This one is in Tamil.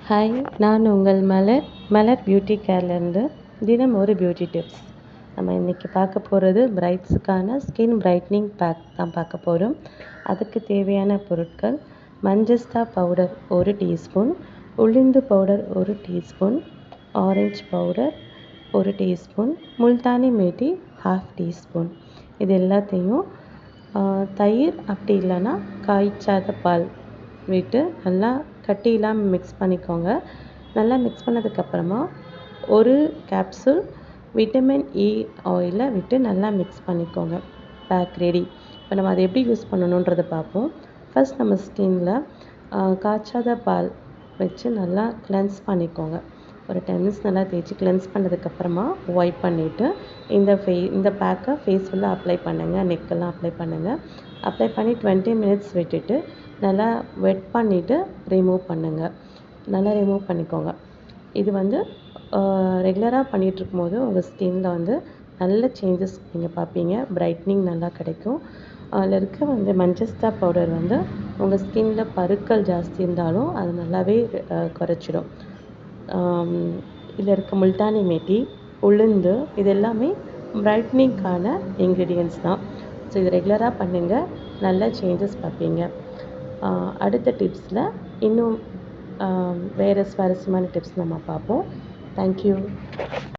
ஹாய், நான் உங்கள் மலர் பியூட்டி கேர்லேருந்து தினம் ஒரு பியூட்டி டிப்ஸ். நம்ம இன்றைக்கி பார்க்க போகிறது பிரைட்ஸுக்கான ஸ்கின் பிரைட்னிங் பேக் தான் பார்க்க போகிறோம். அதுக்கு தேவையான பொருட்கள்: மஞ்சஸ்தா பவுடர் 1 டீஸ்பூன், உளுந்து powder 1 teaspoon, orange powder 1 teaspoon, Multani matte 1/2 teaspoon. இது எல்லாத்தையும் தயிர் அப்படி இல்லைன்னா காய்ச்சாத பால் விட்டு நல்லா கட்டி இல்லாமல் மிக்ஸ் பண்ணிக்கோங்க. நல்லா மிக்ஸ் பண்ணதுக்கப்புறமா ஒரு கேப்சூல் விட்டமின் இ ஆயிலை விட்டு நல்லா மிக்ஸ் பண்ணிக்கோங்க. Pack ready. இப்போ நம்ம அதை எப்படி யூஸ் பண்ணணுன்றதை பார்ப்போம். ஃபஸ்ட் நம்ம ஸ்கின்னில் காய்ச்சாத பால் வச்சு நல்லா கிளென்ஸ் பண்ணிக்கோங்க. ஒரு 10 மினிட்ஸ் நல்லா தேய்ச்சி கிளென்ஸ் பண்ணதுக்கப்புறமா வைப் பண்ணிவிட்டு இந்த பேக்கை ஃபேஸ் ஃபுல்லாக அப்ளை பண்ணுங்கள். நெக்கெல்லாம் அப்ளை பண்ணுங்கள். அப்ளை பண்ணி 20 மினிட்ஸ் விட்டுட்டு நல்லா வெட் பண்ணிவிட்டு ரிமூவ் பண்ணுங்கள். நல்லா ரிமூவ் பண்ணிக்கோங்க. இது ரெகுலராக பண்ணிகிட்ருக்கும்போது உங்கள் ஸ்கின்னில் நல்ல சேஞ்சஸ் நீங்கள் பார்ப்பீங்க. பிரைட்னிங் நல்லா கிடைக்கும். அதில் இருக்க மஞ்சஸ்தா பவுடர் உங்கள் ஸ்கின்னில் பருக்கள் ஜாஸ்தி இருந்தாலும் அது நல்லாவே குறைச்சிடும். இதில் இருக்க முல்தானி மேட்டி, உளுந்து இது எல்லாமே பிரைட்னிங்கான இன்க்ரீடியன்ட்ஸ் தான். ஸோ இது ரெகுலராக பண்ணுங்கள். நல்ல சேஞ்சஸ் பார்ப்பீங்க. அடுத்த டிப்ஸில் இன்னும் வேறு சுவாரஸ்யமான டிப்ஸ் நம்ம பார்ப்போம். தேங்க்யூ.